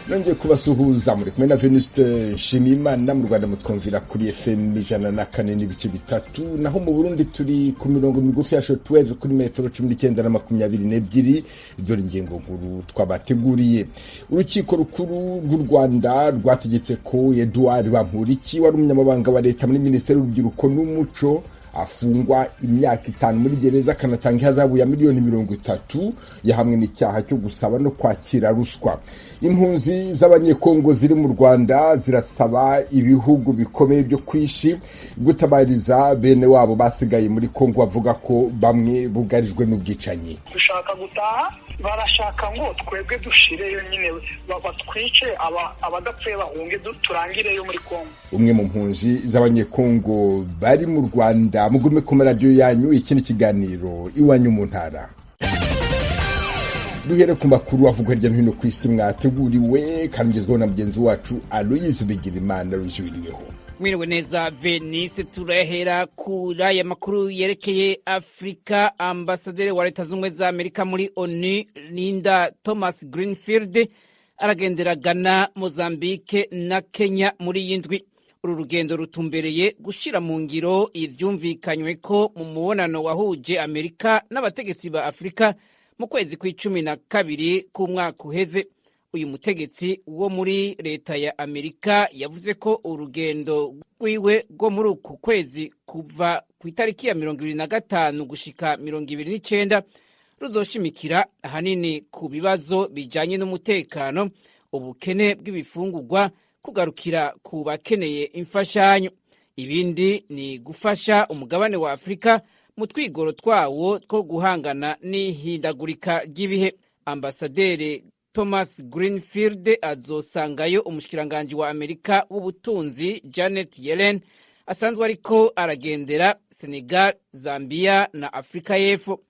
nongeye kubasuhuza muri kumwe na Venuste Nshimiyimana. Mu Rwanda mutwumvira kuri FM 104.3, naho mu Burundi turi ku mirongo migufi ya shortwave kuri metero 19 na 22. Dore ingingo nkuru twabateguriye. Urukiko rukuru rw'u Rwanda rwategetse ko Edouard Bamporiki wari umunyamabanga wa leta muri Minisiteri y'Urubyiruko n'Umuco afungwa imyaka 5 muri gereza akanatanga ihazabu ya miliyoni 30 yahamwe n'icyaha cyo gusaba no kwakira ruswa. Impunzi z'abanyekongo ziri mu Rwanda zirasaba ibihugu bikomeye byo kwishi gutabariza bene wabo basigaye muri Kongo, bavuga ko bamwe bugarijwe n'ubwicanyi. Dushaka gutaha, barashaka ngo twebwe dushireyo nyine batwice, abadapfuye bahunge turangireyo muri Kongo. Umwe mu mpunzi z'abanyekongo bari mu Rwanda, mugume ku radio yanyu. Iki ni kiganiro Iwanyu mu Ntara. Duhere ku makuru avugwa hirya no hino ku isi mwateguriwe kandi mugezweho na mugenzi wacu Aloyize Bigirimana rujuriweho. Mwiriwe neza Venice, turahera kuri aya makuru yerekeye Afrika. Ambasaderi wa Leta Zunze Ubumwe za Amerika muri ONU Linda Thomas Greenfield aragendera Ghana, Mozambique na Kenya muri yindwi. Uru rugendo rutumbereye gushira mu ngiro ivyumvikanywe ko mu mubonano wahuje Amerika n'abategetsi ba Afrika mu kwezi kwa12 k'umwaka uheze. Uyu mutegetsi wo muri leta ya Amerika yavuze ko urugendo rwiwe rwo muri uku kwezi kuva ku itariki ya 25 gushika 29 ruzoshimikira ahanini ku bibazo bijanye n'umutekano, ubukene bw'ibifungurwa, kugarukira ku bakeneye imfashanyo. Ibindi ni gufasha umugabane wa Afrika mu twigoro twawo two guhangana n'ihindagurika ry'ibihe. Ambasaderi Thomas Greenfield azosangayo umushikiranganji wa Amerika w'ubutunzi Janet Yellen asanzwe ariko aragendera Senegal, Zambia na Afrika y'Epfo.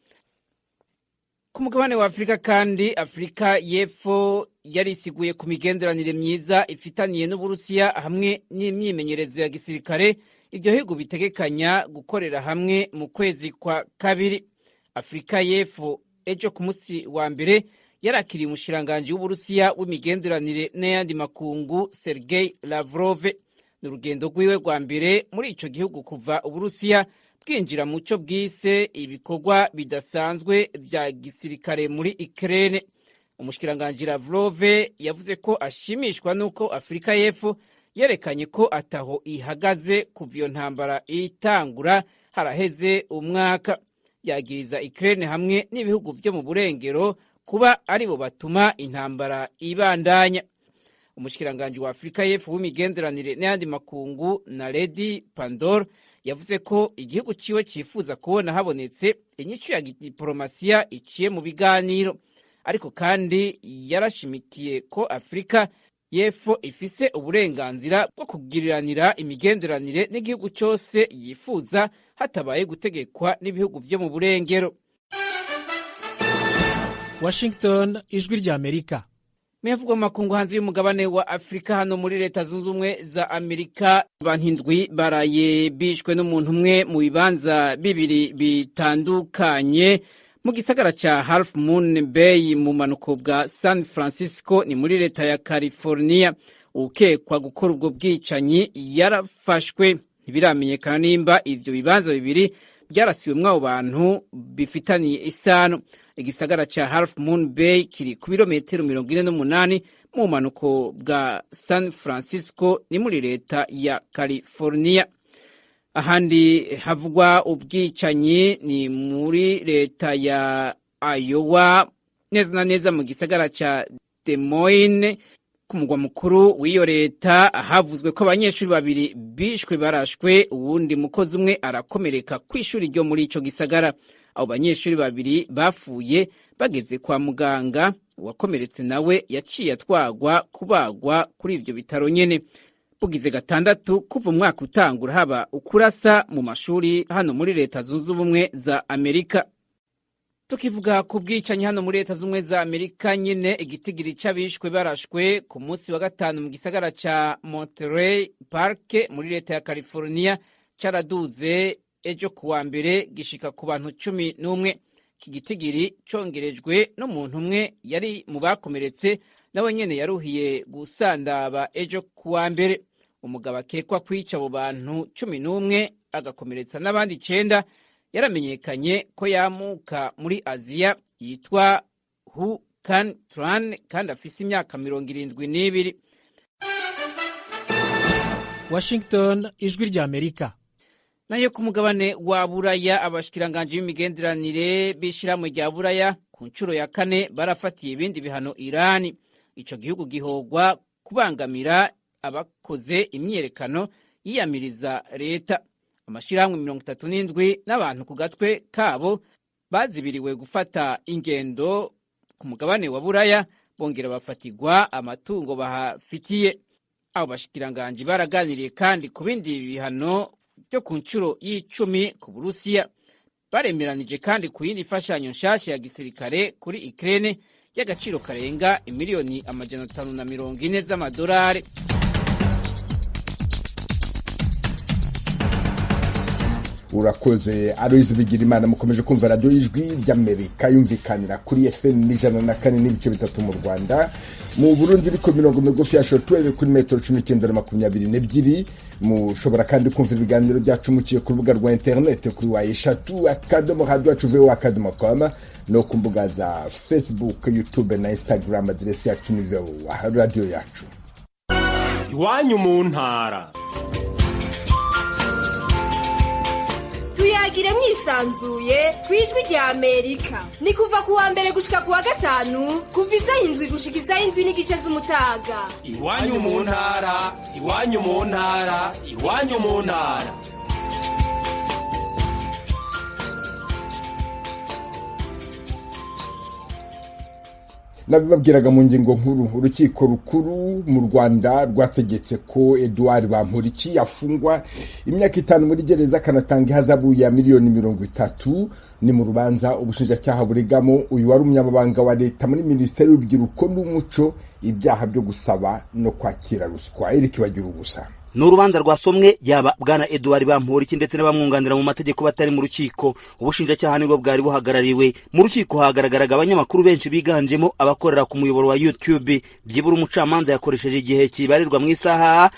Ku mugabane wa Afrika kandi, Afrika y'Epfo yarisiguye ku migenderanire myiza ifitaniye n'Uburusiya hamwe n'imyimenyerezo ya gisirikare ibyo bihugu bitegekanya gukorera hamwe mu kwezi kwa kabiri. Afrika y'Epfo ejo ku munsi wa mbere yarakiriye umushikiranganji w'Uburusiya w'imigenderanire n'ayandi makungu Sergei Lavrov. Ni urugendo rwiwe rwa mbere muri ico gihugu kuva Uburusiya bwinjira mu cyo bwise ibikorwa bidasanzwe vya gisirikare muri Ukraine. Umushikiranganji Lavrov yavuze ko ashimishwa nuko Afrika y'Epfo yerekanye ko ataho ihagaze kuva iyo ntambara itangura haraheze umwaka. Yagiriza Ukraine hamwe n'ibihugu vyo mu burengero kuba aribo batuma intambara ibandanya. Umushikiranganji wa Afrika y'Epfo w'imigenderanire n'ayandi makungu Naledi Pandor yavuze ko igihugu ciwe cifuza kubona habonetse inyico ya diplomasiya iciye mu biganiro, ariko kandi yarashimikiye ko Afrika y'Epfo ifise uburenganzira bwo kugiriranira imigenderanire n'igihugu cyose yifuza hatabaye gutegekwa n'ibihugu vyo mu burengero. Washington, ijwi rya Amerika. Mevugwa makungu hanze y'umugabane wa Afrika. Hano muri Leta Zunze Ubumwe za Amerika, abantu 7 baraye bishwe n'umuntu umwe mu bibanza bibiri bitandukanye mu gisagara ca Half Moon Bay mu manuko bwa San Francisco, ni muri leta ya California. Ukekwa gukora ubwo bwicanyi yarafashwe. Ntibiramenyekana nimba ivyo bibanza bibiri byarasiwe mw'abo bantu bifitaniye isano. Igisagara ca Half Moon Bay kiri ku birometero 48 mu manuko bwa San Francisco, ni muri leta ya California. Ahandi havugwa ubwicanyi ni muri leta ya Iowa, neza na neza mu gisagara ca Des Moines, ku mugwa mukuru w'iyo leta. Havuzwe ko abanyeshuri 2 bishwe barashwe, uwundi mukozi umwe arakomereka kw'ishuri ryo muri ico gisagara. Abo banyeshuri 2 bapfuye bageze kwa muganga, uwakomeretse nawe yaciye atwagwa kubagwa kuri ivyo bitaro nyene. Bugize gatandatu kuva umwaka utangura haba ukurasa mu mashuri hano muri Leta Zunze Ubumwe za Amerika. Tukivuga ku bwicanyi hano muri Leta Zunze Ubumwe za Amerika nyene, igitigiri c'abishwe barashwe ku munsi wa gatanu mu gisagara ca Monterey Park muri leta ya California caraduze ejo kuwa mbere gishika ku bantu 11. Iki gitigiri congerejwe n'umuntu umwe yari mu bakomeretse nawe nyene yaruhiye gusandaba ejo kuwa mbere. Umugabo akekwa kwica abo bantu 11 agakomeretsa n'abandi 9 yaramenyekanye ko yamuka muri Aziya yitwa Hu Can Tran kandi afise imyaka 72. Washington, ijwi rya Amerika. Nayo ku mugabane wa Buraya abashikiranganje b'imigenderanire b'ishirahamwe rya Buraya ku ncuro ya 4 barafatiye ibindi bihano Irani. Ico gihugu gihogwa kubangamira abakoze imyerekano yiyamiriza leta. Amashirahamwe 37 n'abantu ku gatwe kabo bazibiriwe gufata ingendo ku mugabane wa Buraya, bongera bafatigwa amatungo bahafitiye. Abo bashikiranganje baraganiriye kandi ku bindi bihano byo ku ncuro y'10 ku Burusiya. Baremeranije kandi ku yindi fashanyo nshasha ya gisirikare kuri Ukraine y'agaciro karenga miliyoni 540 z'amadolari. Urakoze Aloise Bigirimana. Mukomeje kumva radio y'ijwi ry'Amerika yumvikanira kuri FM 104.3 mu Rwanda, mu Burundi iri ku mirongo migufi ya shortwave kuri metero 1922. Mushobora kandi kumva ibiganiro byacu muciye ku rubuga rwa internet kuri wa3.radio.com no ku mbuga za Facebook, YouTube na Instagram. Adresi yacu ni radio yacu. Iwanyu mu ntara. Tuyagire mwisanzuye kwijwi rya Amerika. Ni kuva kuwa mbere gushika kuwa gatanu kuva 7 gushika 7 n'igice z'umutaga. Iwanyu mu ntara, iwanyu mu ntara, iwanyu mu ntara. Nabibabwiraga mu ngingo nkuru, urukiko rukuru mu Rwanda rwategetse ko Edouard Bamporiki yafungwa imyaka 5 muri gereza kanatanga ihazabu ya miliyoni 30. Ni mu rubanza ubushinjacyaha buregamo uyu wari umunyamabanga wa leta muri Minisiteri y'Urubyiruko n'Umuco ibyaha byo gusaba no kwakira ruswa. Eric Bagira ubusa. N'urubanza rwasomwe yaba bwana Edouard Bamporiki ndetse n'abamwunganira mu mategeko batari mu rukiko. Ubushinjacyaha nibwo bwari buhagarariwe. Mu rukiko hagaragaraga abanyamakuru benshi biganjemo abakorera ku muyoboro wa YouTube. Byibura umucamanza yakoresheje igihe kibarirwa mu isaha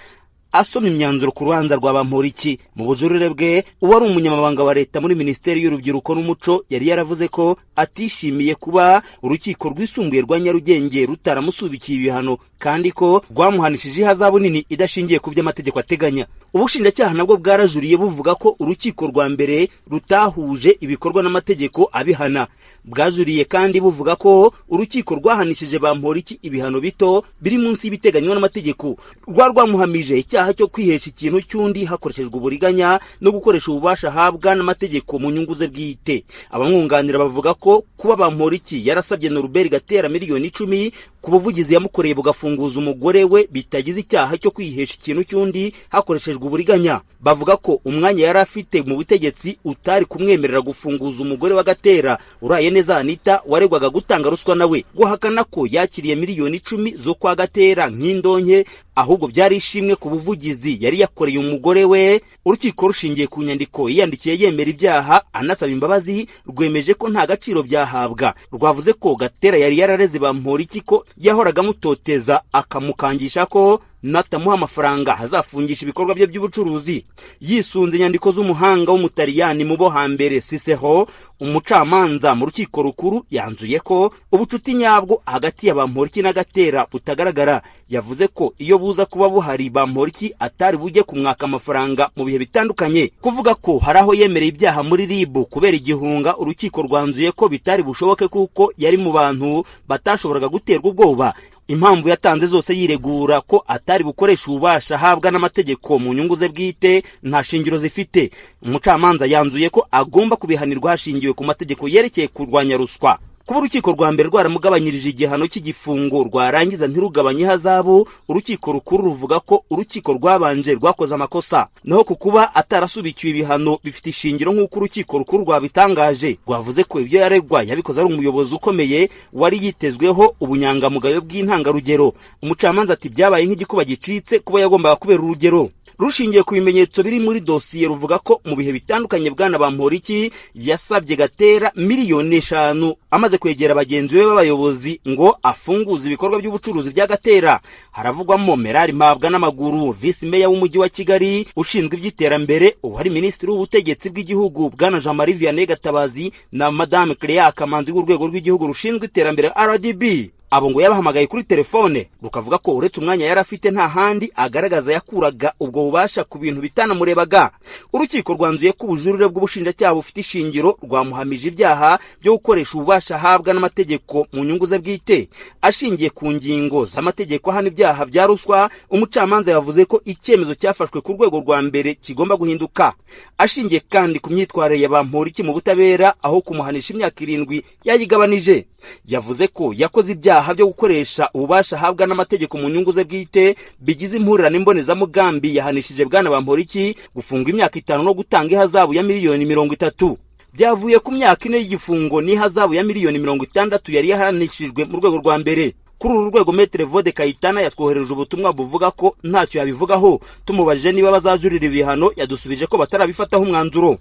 asomye imyanzuro ku rubanza rwa Bamporiki. Mu bujurire bwe uwari umunyamabanga wa leta muri Minisiteri y'Urubyiruko n'Umuco yari yaravuze ko atishimiye kuba urukiko rwisumbuye rwa Nyarugenge rutaramusubikiye ibihano kandi ko rwamuhanishije ihazabu nini idashingiye ku by'amategeko ateganya. Ubushinjacyaha nabwo bwarajuriye buvuga ko urukiko rwa mbere rutahuje ibikorwa n'amategeko abihana. Bwajuriye kandi buvuga ko urukiko rwahanishije Bamporiki ibihano bito biri munsi y'ibiteganywa n'amategeko. Rwamuhamije icyaha cyo kwihesha ikintu cy'undi hakoreshejwe uburiganya no gukoresha ububasha ahabwa n'amategeko mu nyungu ze bwite. Abamwunganira bavuga ko kuba Bamporiki yarasabye Norbert Gatera miliyoni 10 ku buvugizi yamukoreye bugafunguza umugore we bitagize icyaha cyo kwihesha ikintu cy'undi hakoreshejwe uburiganya. Bavuga ko umwanya yari afite mu butegetsi utari kumwemerera gufunguza umugore wa Gatera uraye neza Anita waregwaga gutanga ruswa nawe. Guhakana ko yakiriye miliyoni 10 zo kwa Gatera nk'indonke ahubwo byari ishimwe ku buvugizi yari yakoreye umugore we. Urukiko rushingiye ku nyandiko yiyandikiye yemera ibyaha anasaba imbabazi rwemeje ko nta gaciro byahabwa. Rwavuze ko Gatera yari yarareze Bamporiki ko yahoraga mutoteza akamukangisha ko natamuha amafaranga hazafungisha ibikorwa bye by'ubucuruzi. Yisunze inyandiko z'umuhanga w'umutaliyani mu bo hambere Cicero, umucamanza mu rukiko rukuru yanzuye ko ubucuti nyabwo hagati ya Bamporiki na Gatera butagaragara. Yavuze ko iyo buza kuba buhari Bamporiki atari bujye kumwaka amafaranga mu bihe bitandukanye. Kuvuga ko hari aho yemereye ibyaha muri RIB kubera igihunga, urukiko rwanzuye ko bitari bushoboke kuko yari mu bantu batashoboraga guterwa ubwoba. Impamvu yatanze zose yiregura ko atari bukoresha ububasha ahabwa n'amategeko mu nyungu ze bwite nta shingiro zifite. Umucamanza yanzuye ko agomba kubihanirwa hashingiwe ku mategeko yerekeye kurwanya ruswa. Kuba urukiko rwa mbere rwaramugabanyirije igihano cy'igifungo rwarangiza ntirugabanye ihazabu, urukiko rukuru ruvuga ko urukiko rwabanje rwakoze amakosa. Naho kukuba atarasubikiwe ibihano bifite ishingiro nk'uko urukiko rukuru rwabitangaje. Rwavuze ko ibyo yaregwa yabikoze ari umuyobozi ukomeye wari yitezweho ubunyangamugayo bw'intangarugero. Umucamanza ati byabaye nk'igikuba gicitse kuba yagombaga kubera urugero. rushingiye ku bimenyetso biri muri dosiye ruvuga ko mu bihe bitandukanye bwana Bamporiki yasabye Gatera miliyoni 5 amaze kwegera bagenzi be b'abayobozi ngo afunguze ibikorwa by'ubucuruzi bya Gatera. Haravugwamo Merari Mpabwa n'amaguru, vice meya w'umujyi wa Kigali ushinzwe iby'iterambere, uwari minisitiri w'ubutegetsi bw'igihugu bwana Jean Marie Vianney Gatabazi na madame Clea Kamanzi w'urwego rw'igihugu rushinzwe iterambere RDB. Abo ngo yabahamagaye kuri telefone rukavuga ko uretse umwanya yari afite nta handi agaragaza yakuraga ubwo bubasha ku bintu bitanamurebaga. Urukiko rwanzuye ko ubujurire bw'ubushinjacyaha bufite ishingiro rwamuhamije ibyaha byo gukoresha ububasha ahabwa n'amategeko mu nyungu ze bwite. Ashingiye ku ngingo z'amategeko hano ibyaha bya ruswa, umucamanza yavuze ko icyemezo cyafashwe ku rwego rwa mbere kigomba guhinduka. Ashingiye kandi ku myitwarire ya Bamporiki mu butabera, aho kumuhanisha imyaka 7 yayigabanije. Yavuze ko yakoze ibyaha byo gukoresha ububasha ahabwa n'amategeko mu nyungu ze bwite bigize impurirane mbonezamugambi. Yahanishije bwana Bamporiki gufunga imyaka 5 no gutanga ihazabu ya miliyoni 30. Byavuye ku myaka 4 y'igifungo n'ihazabu ya miliyoni 60 yari yahanishijwe mu rwego rwa mbere. Kuri uru rwego Maître Vode Kayitana yatwohereje ubutumwa buvuga ko ntacyo yabivugaho. Tumubajije niba bazajurira ibihano, yadusubije ko batarabifataho umwanzuro.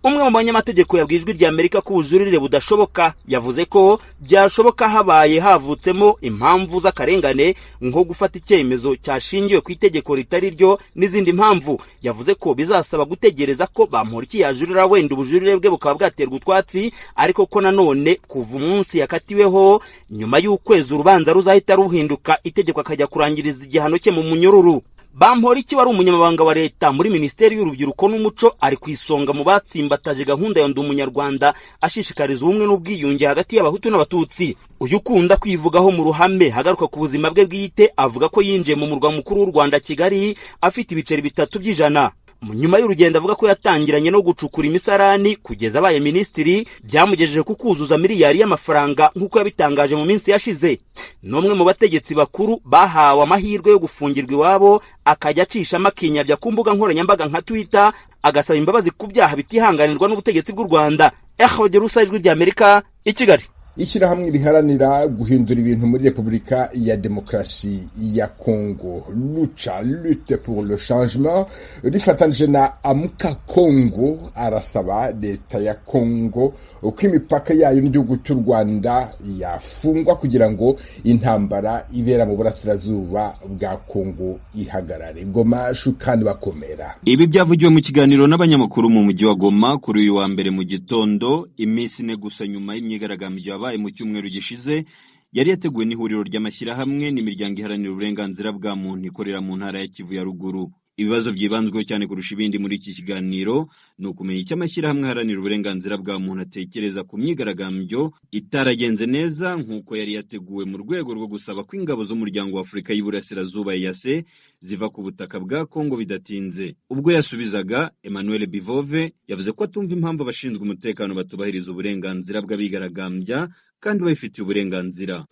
Umwe mu banyamategeko yabwiye Ijwi ry'Amerika ko ubujurire budashoboka. Yavuze ko byashoboka habaye havutsemo impamvu z'akarengane nko gufata icyemezo cyashingiwe ku itegeko ritari ryo n'izindi mpamvu. Yavuze ko bizasaba gutegereza ko Bamporiki yajurira, wenda ubujurire bwe bukaba bwaterwa utwatsi, ariko ko nanone kuva umunsi yakatiweho nyuma y'ukwezi urubanza ruzahita ruhinduka itegeko akajya kurangiriza igihano cye mu munyururu. Bamporiki wari umunyamabanga wa leta muri Minisiteri y'Urubyiruko n'Umuco ari ku isonga mu batsimbataje gahunda ya Ndi Umunyarwanda, ashishikariza ubumwe n'ubwiyunge hagati y'Abahutu n'Abatutsi. Uyu ukunda kwivugaho mu ruhame hagaruka ku buzima bwe bwite, avuga ko yinjiye mu murwa mukuru w'u Rwanda Kigali afite ibiceri 3 by'ijana. Nyuma y'urugendo avuga ko yatangiranye no gucukura imisarani kugeza abaye minisitiri, byamugejeje ku kuzuza miliyari y'amafaranga nk'uko yabitangaje mu minsi yashize. N'umwe mu bategetsi bakuru bahawe amahirwe yo gufungirwa iwabo akajya acishamo akinyabya ku mbuga nkoranyambaga nka Twitter agasaba imbabazi ku byaha bitihanganirwa n'ubutegetsi bw'u Rwanda. Ijwi ry'Amerika i Kigali. Ishyirahamwe riharanira guhindura ibintu muri Repubulika ya Demokarasi ya Kongo, Lutte pour le Changement, rifatanije na Amuka Kongo, arasaba leta ya Kongo uko imipaka yayo n'igihugu cy'u Rwanda yafungwa kugira ngo intambara ibera mu burasirazuba bwa Kongo ihagarare. Goma, Shukani Bakomera. Ibi byavugiwe mu kiganiro n'abanyamakuru mu mujyi wa Goma kuri uyu wa mbere mu gitondo, iminsi 4 gusa nyuma y'imyigaragambyo yabaye mu cyumweru gishize, yari yateguwe n'ihuriro ry'amashyirahamwe n'imiryango iharanira uburenganzira bwa muntu ikorera mu ntara ya Kivu ya ruguru. Ibibazo byibanzweho cyane kurusha ibindi muri iki kiganiro ni ukumenya icyo amashyirahamwe aharanira uburenganzira bwa muntu atekereza ku myigaragambyo itaragenze neza nk'uko yari yateguwe mu rwego rwo gusaba ko ingabo z'umuryango wa Afurika y'Iburasirazuba EAC ziva ku butaka bwa Kongo bidatinze. Ubwo yasubizaga, Emmanuel Bivove yavuze ko atumva impamvu abashinzwe umutekano batubahiriza uburenganzira bw'abigaragambya kandi babifitiye uburenganzira.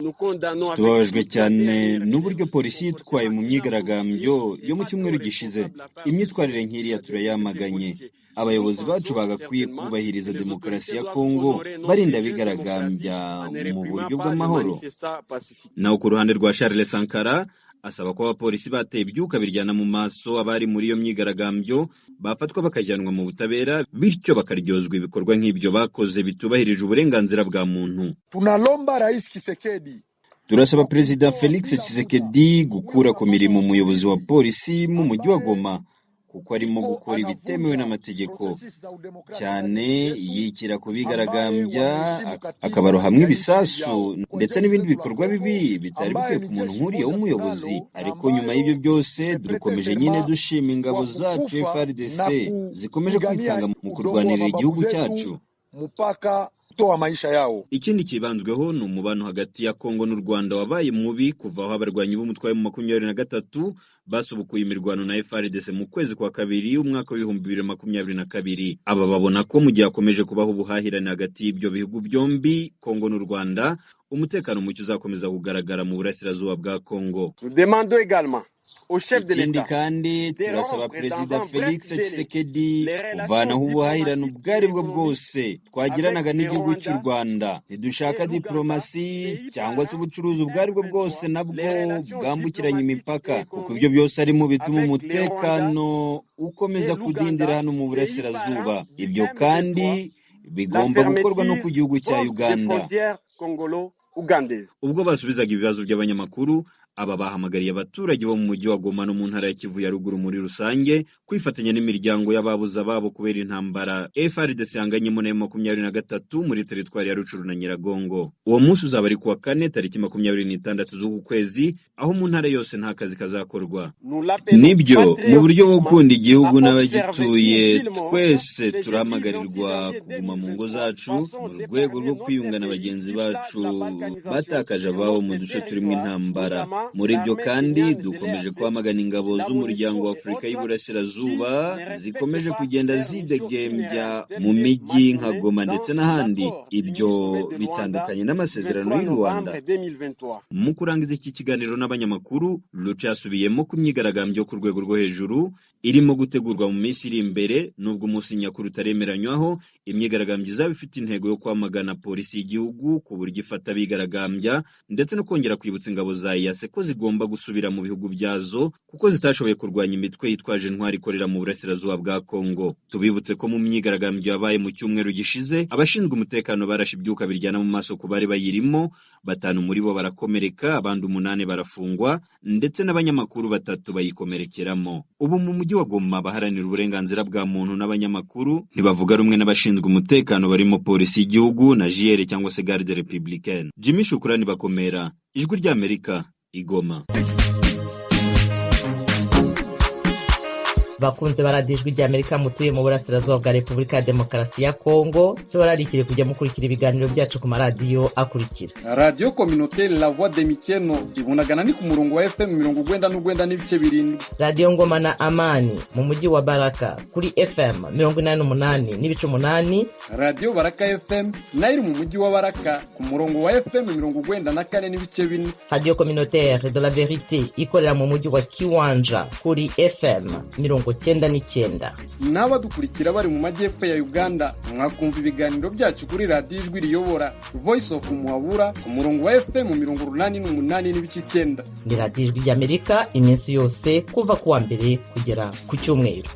Tubabajwe cyane n'uburyo polisi yitwaye mu myigaragambyo yo mu cyumweru gishize. Imyitwarire nk'iriya turayamaganye. Abayobozi bacu bagakwiye kubahiriza demokarasi ya Kongo barinda abigaragambya mu buryo bw'amahoro. Naho ku ruhande rwa Charles Sankara asaba ko abapolisi bateye ibyuka biryana mu maso abari muri iyo myigaragambyo bafatwa bakajyanwa mu butabera, bityo bakaryozwa ibikorwa nk'ibyo bakoze bitubahirije uburenganzira bwa muntu. Turasaba Perezida Felix Tshisekedi gukura ku mirimo umuyobozi wa polisi mu mujyi wa Goma kuko arimo gukora ibitemewe n'amategeko, cyane yikira kubigaragambya akabarohamwe ibisasu ndetse n'ibindi bikorwa bibi bitari bikwiye ku muntu nk'uriya w'umuyobozi. Ariko nyuma y'ibyo byose dukomeje nyine dushima ingabo zacu FARDC zikomeje kwitanga mu kurwanirira igihugu cyacu. Ikindi kibanzweho ni umubano hagati ya Kongo n'u Rwanda wabaye mubi kuva aho abarwanyi b'umutwe wa M23 basubukuye imirwano na FARDC mu kwezi kwa kabiri umwaka w'2022. Aba babona ko mu gihe akomeje kubaho ubuhahirane hagati y'ibyo bihugu byombi, Kongo n'u Rwanda, umutekano muke uzakomeza kugaragara mu burasirazuba bwa Kongo. ikindi kandi turasaba perezida Felix Tshisekedi kuvanaho ubuhahirane ubwo ari bwo bwose twagiranaga n'igihugu cy'u Rwanda. Ntidushaka diplomasi cyangwa se ubucuruzi ubwo ari bwo bwose nabwo bwambukiranya imipaka, kuko ibyo byose ari mu bituma umutekano ukomeza kudindira hano mu burasirazuba. Ibyo kandi bigomba gukorwa no ku gihugu cya Uganda. Ubwo basubizaga ibibazo by'abanyamakuru, aba bahamagariye abaturage bo mu mujyi wa Goma no mu ntara ya Kivu ya ruguru muri rusange kwifatanya n'imiryango y'ababuze ababo kubera intambara FARDC yanganyemo na M23 muri teritwari ya Rucuru na Nyiragongo. Uwo munsi uzaba ari kuwa 4 tariki 26 z'uku kwezi, aho mu ntara yose nta kazi kazakorwa. Nibyo, mu buryo bwo gukunda igihugu n'abagituye, twese turahamagarirwa kuguma mu ngo zacu mu rwego rwo kwiyunga na bagenzi bacu batakaje ababo mu duce turimo intambara. Muri byo kandi dukomeje kwamagana ingabo z'umuryango wa Afurika y'Iburasirazuba zikomeje kugenda zidegembya mu mijyi nka Goma ndetse n'ahandi. Ibyo bitandukanye n'amasezerano y'u Rwanda. Mu kurangiza iki kiganiro n'abanyamakuru, Lucha yasubiyemo ku myigaragambyo ku rwego rwo hejuru irimo gutegurwa mu minsi iri imbere, nubwo umunsi nyakuri utaremeranywaho. Imyigaragambyo izaba ifite intego yo kwamagana polisi y'igihugu ku buryo ifata abigaragambya ndetse no kongera kwibutsa ingabo za EAC ko zigomba gusubira mu bihugu byazo kuko zitashoboye kurwanya imitwe yitwaje intwari ikorera mu burasirazuba bwa Kongo. Tubibutse ko mu myigaragambyo yabaye mu cyumweru gishize, abashinzwe umutekano barashe ibyuka biryana mu maso ku bari bayirimo, 5 muri bo barakomereka, abandi 8 barafungwa ndetse n'abanyamakuru 3 bayikomerekeramo. Ubu mu mujyi wa Goma baharanira uburenganzira bwa muntu n'abanyamakuru ntibavuga rumwe n'abashinzwe umutekano barimo polisi y'igihugu na JR cyangwa se Garde Républicaine. Jimmy Shukrani Bakomera, Ijwi ry'Amerika, Igoma. bakunze baradiyo Ijwi ry'Amerika mutuye mu burasirazuba bwa Repubulika ya Demokarasi ya Kongo, tubararikire kujya mukurikira ibiganiro byacu ku maradiyo akurikira: Radio Communautaire La Voix de Mikeno ibunagana ni ku murongo wa FM 99 n'ibice 7, Radio Ngoma na Amani mu mujyi wa Baraka kuri FM 88 n'ibice 8, Radio Baraka FM nayo iri mu mujyi wa Baraka ku murongo wa FM 94 n'ibice 4, Radio Communautaire de la Vérité ikorera mu mujyi wa Kiwanja kuri FM 99. N'abadukurikira bari mu majyepfo ya Uganda mwakumva ibiganiro byacu kuri Radio Ijwi riyobora Voice of Muhabura ku murongo wa FM 88 n'ibice 9. Ni Radio Ijwi ry'Amerika iminsi yose kuva kuwa mbere kugera ku cyumweru.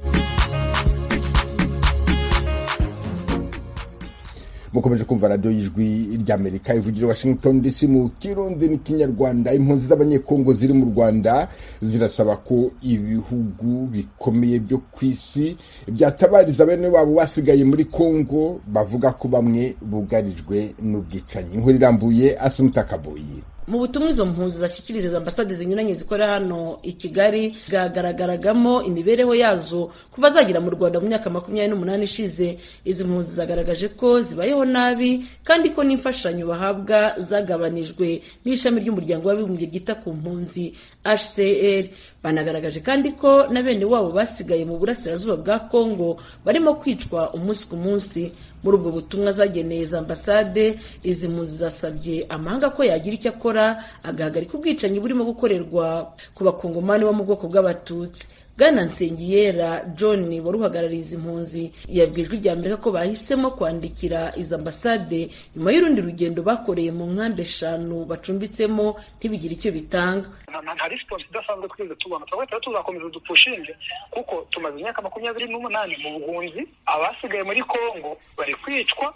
mukomeje kumva radio y'Ijwi ry'Amerika ivugira Washington DC mu Kirundi n'Ikinyarwanda. Impunzi z'abanyekongo ziri mu Rwanda zirasaba ko ibihugu bikomeye byo kwisi byatabariza bene wabo basigaye muri Kongo, bavuga ko bamwe bugarijwe n'ubwicanyi. Inkuru irambuye Asumta Kaboyi. Mu butumwa izo mpunzi zashyikiriza ambasade zinyuranye zikorera hano i Kigali bwagaragaragamo imibereho yazo kuva zagira mu Rwanda mu myaka 28 ishize. Izi mpunzi zagaragaje ko zibayeho nabi kandi ko n'imfashanyo bahabwa zagabanijwe n'ishami ry'umuryango w'abibumbye gita ku mpunzi HCR. Banagaragaje kandi ko na bene wabo basigaye mu burasirazuba bwa Kongo barimo kwicwa umunsi ku munsi. Muri ubwo butumwa zageneye za ambasade, izi mpunzi zasabye amahanga ko yagira icyo akora agahagarika ubwicanyi burimo gukorerwa ku bakongomani bo mu bwoko bw'abatutsi. Bwana Nsengiyera John waruhagarariye izi mpunzi yabwiye Ijwi ry'Amerika ko bahisemo kwandikira izi ambasade nyuma y'urundi rugendo bakoreye mu nkambi 5 bacumbitsemo ntibigire icyo bitanga. Nta response idasanzwe twese tubona, twese tuzakomeza dupushinge kuko tumaze imyaka 28 mu buhunzi. Abasigaye muri Kongo bari kwicwa,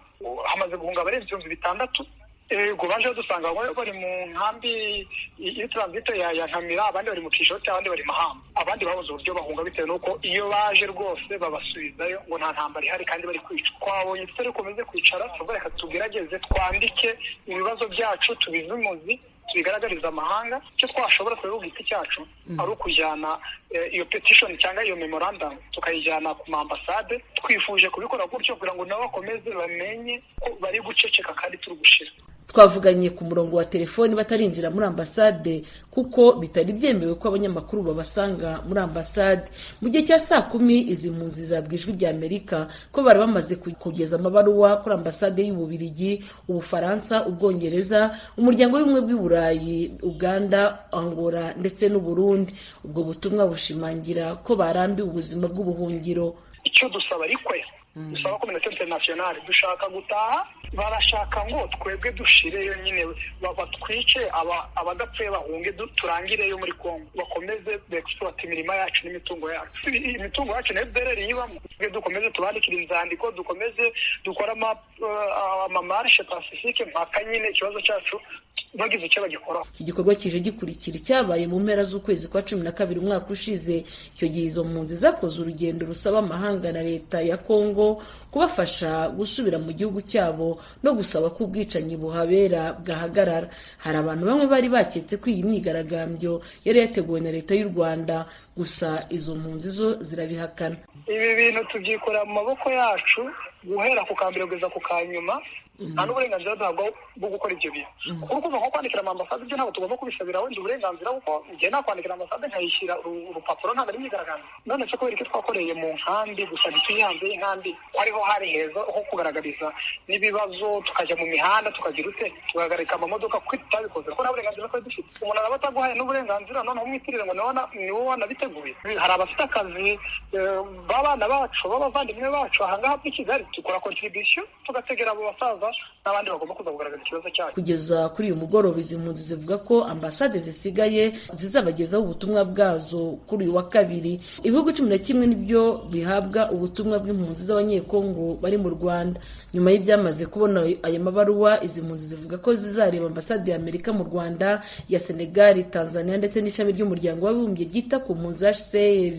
hamaze guhunga barenze 6,000. Ego baje dusanga bari mu nkambi y'itranzito ya Nkamira, abandi bari mu Kishoti, abandi bari Mahamba, abandi babuze uburyo bahunga bitewe nuko iyo baje rwose babasubizayo ngo nta ntambara ihari kandi bari kwicwa. Twabonye tutari komeze kwicara, reka tugerageze twandike ibibazo byacu tubizimuzi tubigaragariza amahanga. Icyo twashobora kuri ubwite cyacu ari ukujyana iyo petition cyangwa iyo memorandum tukayijyana ku ambasade. Twifuje kubikora gutyo kugira ngo nabo bakomeze bamenye ko bari guceceka kandi turi gushira. twavuganye ku murongo wa telefoni batarinjira muri ambasade kuko bitari byemewe ko abanyamakuru babasanga muri ambasade. Mu gihe cya saa 10 izi mpunzi zabwijwe rya Amerika ko bari bamaze kugeza amabaruwa kuri ambasade y'Ububiligi, Ubufaransa, Ubwongereza, umuryango w'ubumwe bw'i Burayi, Uganda, Angola ndetse n'u Burundi. Ubwo butumwa bushimangira ko barambiwe ubuzima bw'ubuhungiro. Icyo dusaba ariko dusaba communauté internationale, dushaka gutaha, barashaka ngo twebwe dushireyo nyine batwice abadapfuye bahunge turangireyo muri Kongo, bakomeze exploit imirima yacu n'imitungo yacu. Imitungo yacu na FDLR yibamo, dukomeze tubandikira inzandiko, dukomeze dukora amamarche pacifique mpaka nyine ikibazo cyacu bagize icyo bagikoraho. Iki gikorwa kije gikurikira cyabaye mu mpera z'ukwezi kwa 12 umwaka ushize. Icyo gihe izo mpunzi zakoze urugendo rusaba amahanga na leta ya Kongo kubafasha gusubira mu gihugu cyabo no gusaba ko ubwicanyi buhabera bwahagarara. Hari abantu bamwe bari baketse ko iyi myigaragambyo yari yateguwe na leta y'u Rwanda, gusa izo mpunzi zo zirabihakana. Ibi bintu tubyikorera mu maboko yacu guhera ku kambere kugeza ku kanyuma. Nta n'uburenganzira duhabwa bwo gukora ibyo bintu. Kuko nko kwandikira ambasade ibyo ntabwo tugomba kubisabira wenda uburenganzira, kuko igihe nakwandikira ambasade nkayishyira urupapuro ntabwo ari imyigaragambyo. None se kubera ko twakoreye mu nkambi gusa ntituye hanze y'inkambi, ko ariho hari heza ho kugaragariza n'ibibazo, tukajya mu mihanda tukagira ute, tugahagarika amamodoka kuko tutabikoze, kuko nta burenganzira twari dufite. Umuntu araba ataguhaye n'uburenganzira noneho umwitirire ngo ni wowe wanabiteguye. Hari abafite akazi b'abana bacu, b'abavandimwe bacu ahangaha muri Kigali, dukora contribution tugategera abo basaza n'abandi bagomba kuza kugaragaza ikibazo cyacu. Kugeza kuri uyu mugoroba izi mpunzi zivuga ko ambasade zisigaye zizabagezaho ubutumwa bwazo kuri uyu wa kabiri. Ibihugu 11 nibyo bihabwa ubutumwa bw'impunzi z'abanyekongo bari mu Rwanda. Nyuma y'ibyamaze kubona aya mabaruwa, izi mpunzi zivuga ko zizareba ambasade ya Amerika mu Rwanda, ya Senegal, Tanzania ndetse n'ishami ry'umuryango w'abibumbye ryita ku mpunzi HCR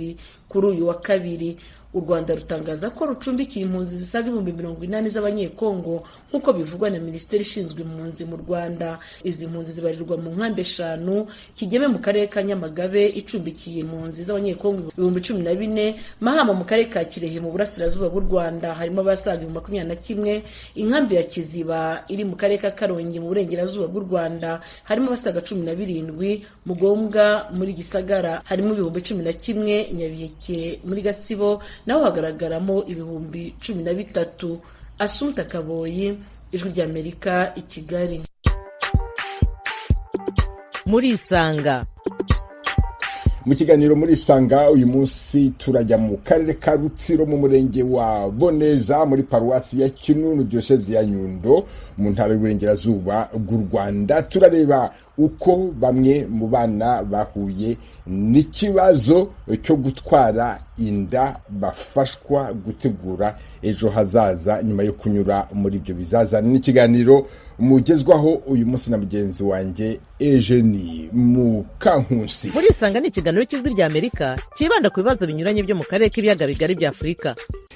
kuri uyu wa kabiri. U Rwanda rutangaza ko rucumbikiye impunzi zisaga 40,000 z'abanyekongo nk'uko bivugwa na Minisiteri ishinzwe impunzi mu Rwanda. Izi mpunzi zibarirwa mu nkambi 5, Kigeme mu karere ka Nyamagabe icumbikiye impunzi z'abanyekongo 14,000, Mahama mu karere ka Kirehe mu burasirazuba bw'u Rwanda harimo abasaga 21, inkambi ya Kiziba iri mu karere ka Karongi mu burengerazuba bw'u Rwanda harimo abasaga 17, Mugombwa muri Gisagara harimo 11,000, Nyabiheke muri Gatsibo naho hagaragaramo 13,000. Asumta Kaboyi, Ijwi ry'Amerika, i Kigali. Muri Isanga. Mu kiganiro muri Isanga uyu munsi turajya mu karere ka Rutsiro mu murenge wa Boneza muri paruwasi ya Kinunu diocese ya Nyundo mu ntara y'Uburengerazuba bw'u Rwanda. Turareba uko bamwe mu bana bahuye n'ikibazo cyo gutwara inda bafashwa gutegura ejo hazaza nyuma yo kunyura muri ibyo bizazana. N'ikiganiro mugezwaho uyu munsi na mugenzi wanjye Eugenie Mukankusi. Muri Isanga ni ikiganiro cy'Ijwi ry'Amerika kibanda ku bibazo binyuranye byo mu karere k'ibiyaga bigari bya Afurika.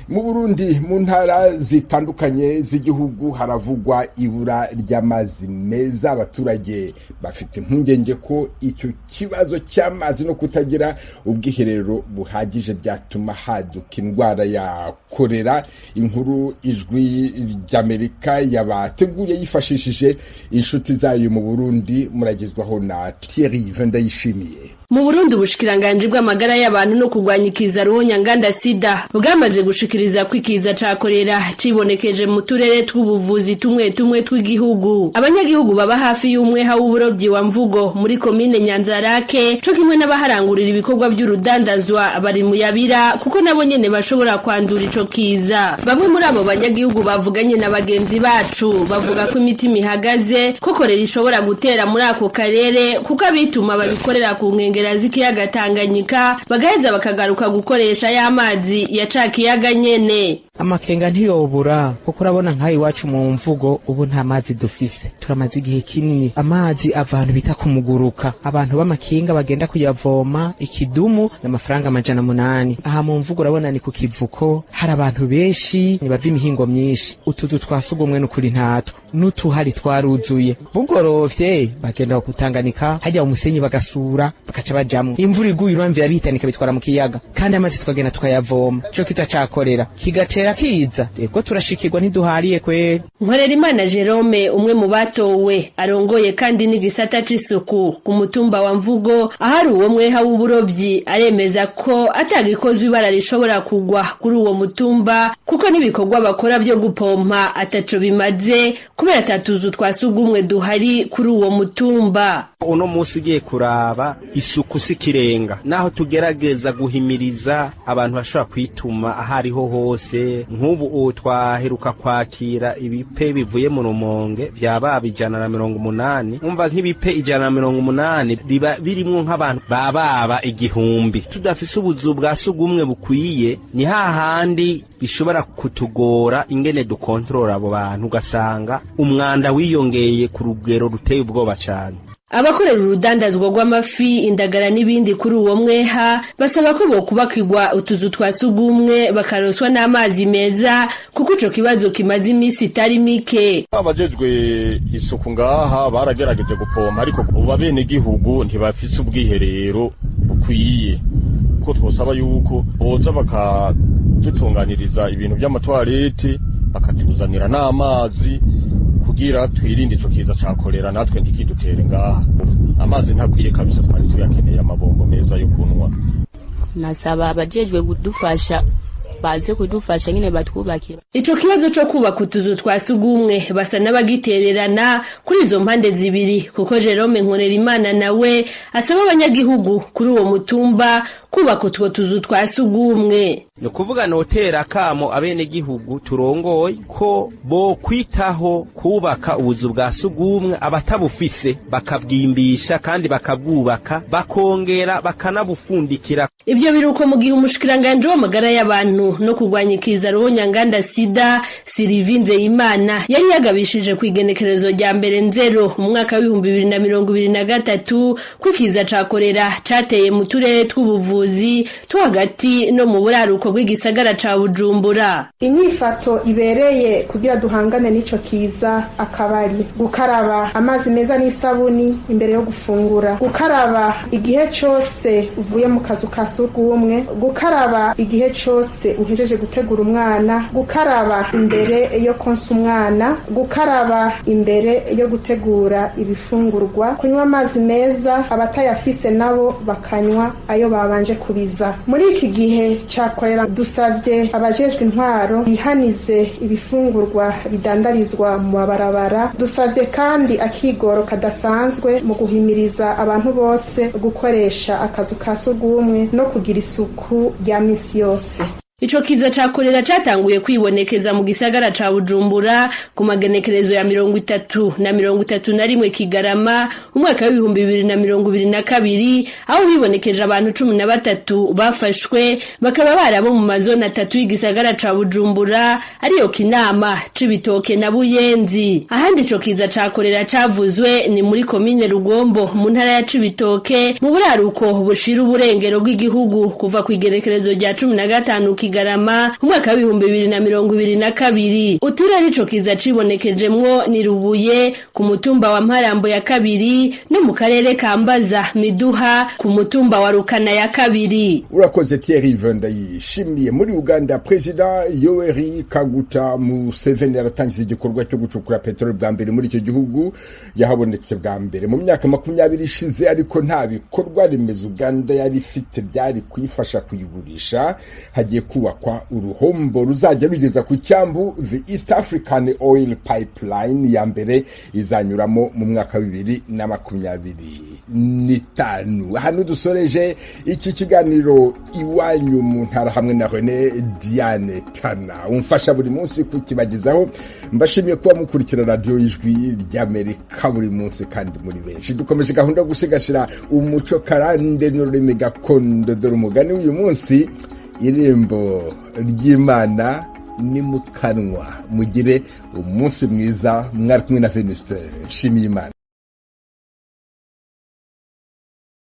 Mu Burundi mu ntara zitandukanye z'igihugu haravugwa ibura ry'amazi meza. Abaturage bafite impungenge ko icyo kibazo cy'amazi no kutagira ubwiherero buhagije byatuma haduka indwara ya kolera. Inkuru Ijwi ry'Amerika yabateguye yifashishije inshuti zayo mu Burundi, muragezwaho na Thierry Vendayishimiye. Mu Burundi ubushikiranganje bw'amagara y'abantu no kurwanya ikiza ruhonyanganda sida bwamaze gushikiriza ko ikiza ca kolera cibonekeje mu turere tw'ubuvuzi tumwe tw'igihugu. Abanyagihugu baba hafi y'umweha w'uburovyi wa Mvugo muri komine Nyanzarake co kimwe n'abaharangurira ibikorwa by'urudandazwa bari mu Yabira kuko nabo nyene bashobora kwandura ico kiza. Bamwe muri abo banyagihugu bavuganye na bagenzi bacu bavuga ko imitima ihagaze ko kolera ishobora gutera muri ako karere kuko abituma babikorera ku z'ikiyaga Tanganyika bagaheza bakagaruka gukoresha y'amazi ya ca kiyaga nyene. Amakenga ntiyobura kuko urabona nkaho iwacu mu Mvugo ubu nta mazi dufise, turamaze igihe kinini amazi ava ahantu bita kumuguruka. Abantu b'amakinga bagenda kuyavoma ikidumu n'amafaranga 800. Aha mu Mvugo urabona ni ku kivuko, hari abantu benshi bava imihingo myinshi. Utuzu twasugumwe n'ukuri ntatwo n'utuhari twaruzuye. Bugorovye bagenda kutanganika hajya umusenyi bagasura bakaca bagaca bajamwo imvura iguye uramvira bihitana ikabitwara mu kiyaga kandi amazi tukagenda tukayavoma ico kiza ca korera kigatera kiza ego turashikirwa ntiduhariye kweri. Nkorerimana Jerome umwe mu batowe arongoye kandi n'igisata c'isuku ku mutumba wa Mvugo ahari uwo mweha w'uburovyi aremeza ko atagikozwe ibara rishobora kugwa kuri uwo mutumba kuko n'ibikorwa bakora byo gupompa ataco bimaze kubera atatuzu twasugumwe duhari kuri uwo mutumba. Uno musi ugiye kuraba isuku sikirenga naho tugerageza guhimiriza abantu bashobora kwituma ahariho hose nk'ubu twaheruka kwakira ibipe bivuye mu Rumonge byababa 180 umva nk'ibipe 180 riba birimwo nk'abantu bababa 1000 tudafise ubuzu bwa sugumwe bukwiye ni hahandi bishobora kutugora ingene dukontrola abo bantu ugasanga umwanda wiyongeye ku rugero ruteye ubwoba cyane. Abakorera urudandazwa rw'amafi indagara n'ibindi kuri uwo mweha basaba ko bokubakirwa utuzu twasugumwe bakaroswa n'amazi meza kuko ico kibazo kimaze imisi itari mike. Abajejwe isuku ngaha baragerageje gupompa ariko ubabene gihugu ntibafise ubwiherero bukwiye ko twosaba yuko boza bakadutunganiriza ibintu by'amatwarete bakatuzanira n'amazi kugira twirinde ico kiza cakorera natwe ntikidutere ngaha. Amazi ntakwiye kabisa twari tuyakeneye amabombo meza yo kunwa. Nasaba abajejwe kudufasha baze kudufasha nyine batwubakira. Ico kibazo cyo kubaka utuzu twasugumwe basa n'abagitererana kuri izo mpande zibiri kuko Jerome Nkorerimana nawe asaba abanyagihugu kuri uwo mutumba kubaka utwo tuzu twasugumwe. No kuvuga notera kamo abene gihugu turongoye ko bo kwitaho kubaka ubuzu bwa sugumwe abatabufise bakabwimbisha kandi bakabwubaka bakongera bakanabufundikira. Ibyo biruko mu gihe umushikiranganje w'amagara y'abantu no kurwanyikiza ruhonyanganda sida Sylvie Nzeyimana yari yagabishije kwigenekerezo rya mbere nzero mu mwaka wa 2023 kwikiza cakorera cateye mu turere tw'ubuvuzi two hagati no mu buraruko bw'igisagara ca Bujumbura. Inyifato ibereye kugira duhangane n'ico kiza akabari gukaraba amazi meza n'isabuni imbere yo gufungura, gukaraba igihe cose uvuye mu kazu ka sugumwe, gukaraba igihe cose uhejeje gutegura umwana, gukaraba imbere yo konsa umwana, gukaraba imbere yo gutegura ibifungurwa, kunywa amazi meza abatayafise nabo bakanywa ayo babanje kubiza. Muri iki gihe cakorera dusavye abajejwe intwaro bihanize ibifungurwa bidandarizwa mu mabarabara. Dusavye kandi akigoro kadasanzwe mu guhimiriza abantu bose gukoresha akazu ka sugumwe no kugira isuku rya misi yose. Ico kiza cakorera catanguye kwibonekeza mu gisagara ca Bujumbura ku magenekerezo ya 30 na 31 Kigarama umwaka wa 2022 aho hibonekeje abantu 13 bafashwe bakaba barabo mu mazona 3 y'igisagara ca Bujumbura ariyo Kinama, Cibitoke na Buyenzi. Ahandi ico kiza cakorera cavuzwe ni muri komine Rugombo mu ntara ya Cibitoke mu buraruko bushira uburengero bw'igihugu kuva ku igenekerezo rya 15 Kigarama umwaka wa 2022. Uturere ico kiza cibonekejemwo ni Rubuye ku mutumba wa Mparambo ya kabiri no mu karere ka Mbaza Miduha ku mutumba wa Rukana ya kabiri. Urakoze Thierry Venda yishimiye. Muri Uganda President Yoweri Kaguta Museveni yaratangiza igikorwa cyo gucukura petrol bwa mbere muri icyo gihugu yahabonetse bwa mbere mu myaka 20 ishize, ariko nta bikorwa remezo Uganda yari ifite byari kuyifasha kuyigurisha. Hagiye kubakwa uruhombo ruzajya rugeza ku cyambu the East African Oil Pipeline ya mbere izanyuramo mu mwaka 2025. Hano dusoreje iki kiganiro iwanyu mu ntara hamwe na René Diane Tana umfasha buri munsi kukibagezaho. Mbashimiye kuba mukurikira radio Ijwi ry'Amerika buri munsi kandi muri benshi. Dukomeje gahunda yo gusigashira umuco karande n'ururimi gakondo. Dore umugani uyu munsi: irembo ry'Imana ni mu kanwa. Mugire umunsi mwiza. Mwari kumwe na Venuste Nshimiyimana.